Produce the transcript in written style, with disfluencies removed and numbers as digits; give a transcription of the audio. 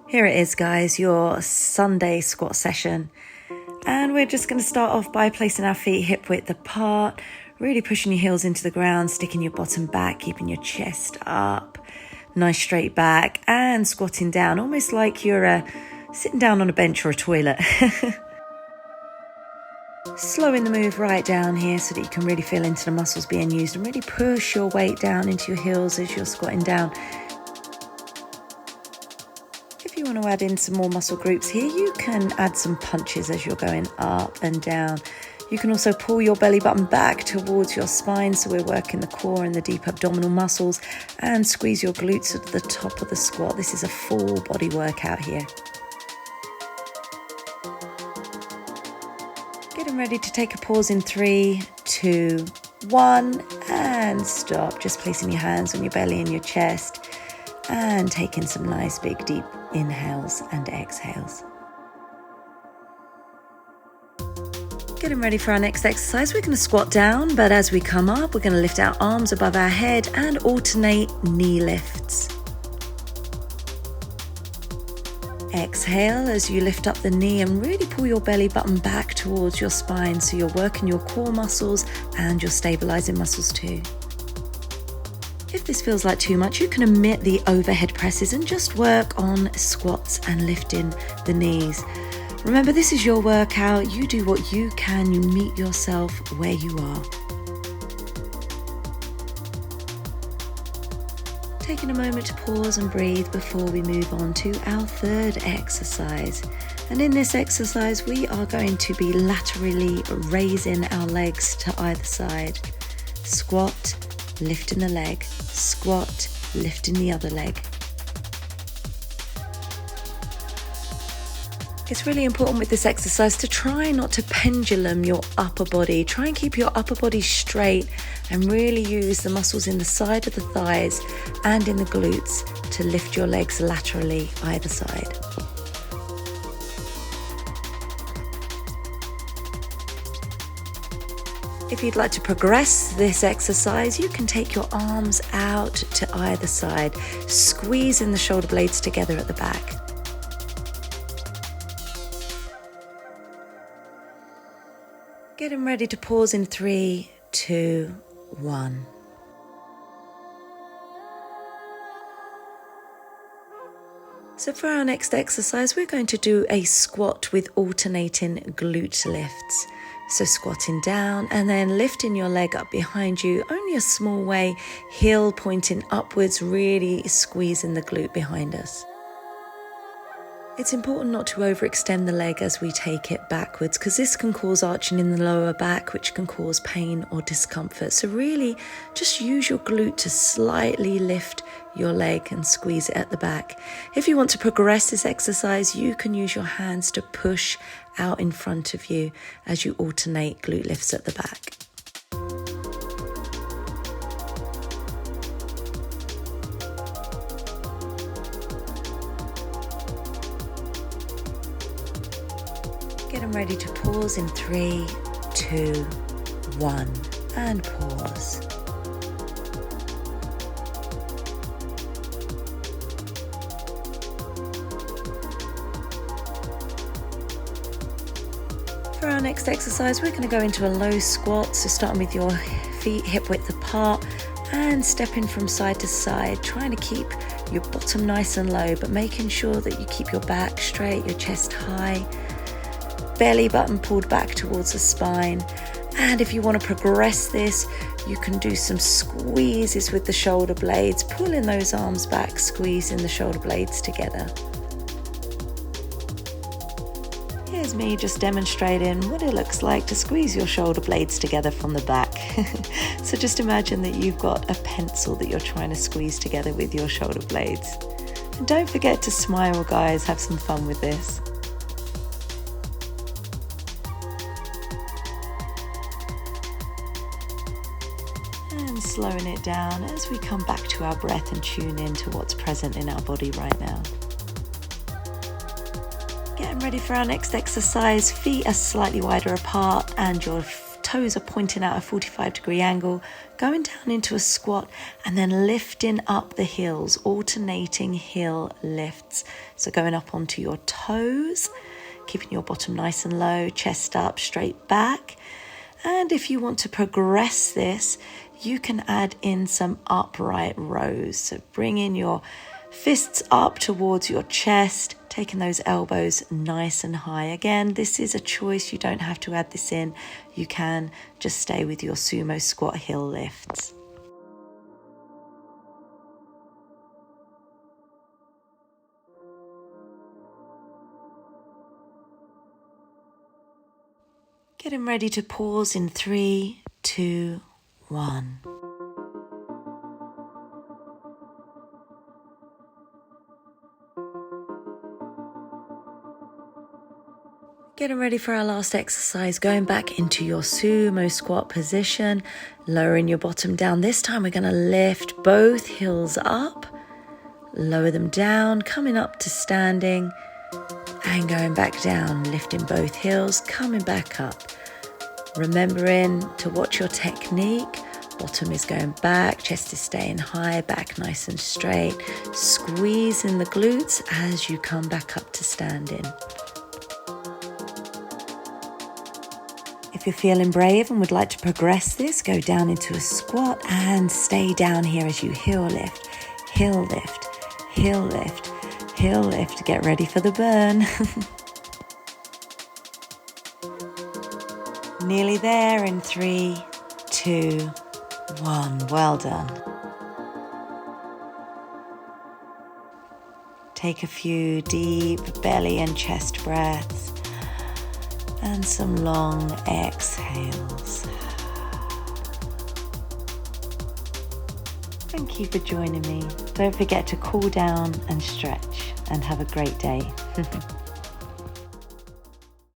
Here it is, guys, your Sunday squat session. And we're just going to start off by placing our feet hip width apart, really pushing your heels into the ground, sticking your bottom back, keeping your chest up, nice straight back, and squatting down, almost like you're sitting down on a bench or a toilet. Slowing the move right down here so that you can really feel into the muscles being used and really push your weight down into your heels as you're squatting down. If you want to add in some more muscle groups here, you can add some punches as you're going up and down. You can also pull your belly button back towards your spine, so we're working the core and the deep abdominal muscles, and squeeze your glutes at the top of the squat. This is a full body workout here. Getting ready to take a pause in 3, 2, 1, and stop. Just placing your hands on your belly and your chest and taking some nice big deep inhales and exhales. Getting ready for our next exercise. We're going to squat down, but as we come up, we're going to lift our arms above our head and alternate knee lifts. Exhale as you lift up the knee and really pull your belly button back towards your spine, so you're working your core muscles and you're stabilizing muscles too. If this feels like too much, you can omit the overhead presses and just work on squats and lifting the knees. Remember, this is your workout. You do what you can. You meet yourself where you are. Taking a moment to pause and breathe before we move on to our third exercise. And in this exercise, we are going to be laterally raising our legs to either side. Squat, lifting the leg, squat, lifting the other leg. It's really important with this exercise to try not to pendulum your upper body. Try and keep your upper body straight and really use the muscles in the side of the thighs and in the glutes to lift your legs laterally either side. If you'd like to progress this exercise, you can take your arms out to either side, squeezing the shoulder blades together at the back. Getting ready to pause in 3, 2, 1. So for our next exercise, we're going to do a squat with alternating glute lifts. So squatting down and then lifting your leg up behind you, only a small way, heel pointing upwards, really squeezing the glute behind us. It's important not to overextend the leg as we take it backwards, because this can cause arching in the lower back, which can cause pain or discomfort. So really just use your glute to slightly lift your leg and squeeze it at the back. If you want to progress this exercise, you can use your hands to push out in front of you as you alternate glute lifts at the back. Getting ready to pause in 3, 2, 1, and pause. For our next exercise, we're going to go into a low squat, so starting with your feet hip width apart and stepping from side to side, trying to keep your bottom nice and low, but making sure that you keep your back straight, your chest high, belly button pulled back towards the spine. And if you want to progress this, you can do some squeezes with the shoulder blades, pulling those arms back, squeezing the shoulder blades together. Here's me just demonstrating what it looks like to squeeze your shoulder blades together from the back. So just imagine that you've got a pencil that you're trying to squeeze together with your shoulder blades. And don't forget to smile, guys, have some fun with this. And slowing it down as we come back to our breath and tune in to what's present in our body right now. Getting ready for our next exercise. Feet are slightly wider apart and your toes are pointing out a 45-degree angle, going down into a squat and then lifting up the heels, alternating heel lifts. So going up onto your toes, keeping your bottom nice and low, chest up, straight back. And if you want to progress this, you can add in some upright rows. So bring in your fists up towards your chest, taking those elbows nice and high. Again, this is a choice. You don't have to add this in. You can just stay with your sumo squat heel lifts. Getting ready to pause in 3, 2, 1. Getting ready for our last exercise, going back into your sumo squat position, lowering your bottom down. This time we're going to lift both heels up, lower them down, coming up to standing and going back down, lifting both heels, coming back up. Remembering to watch your technique. Bottom is going back, chest is staying high, back nice and straight. Squeezing the glutes as you come back up to standing. If you're feeling brave and would like to progress this, go down into a squat and stay down here as you heel lift, heel lift, heel lift, heel lift. Get ready for the burn. Nearly there in 3, 2, 1. Well done. Take a few deep belly and chest breaths. And some long exhales. Thank you for joining me. Don't forget to cool down and stretch, and have a great day.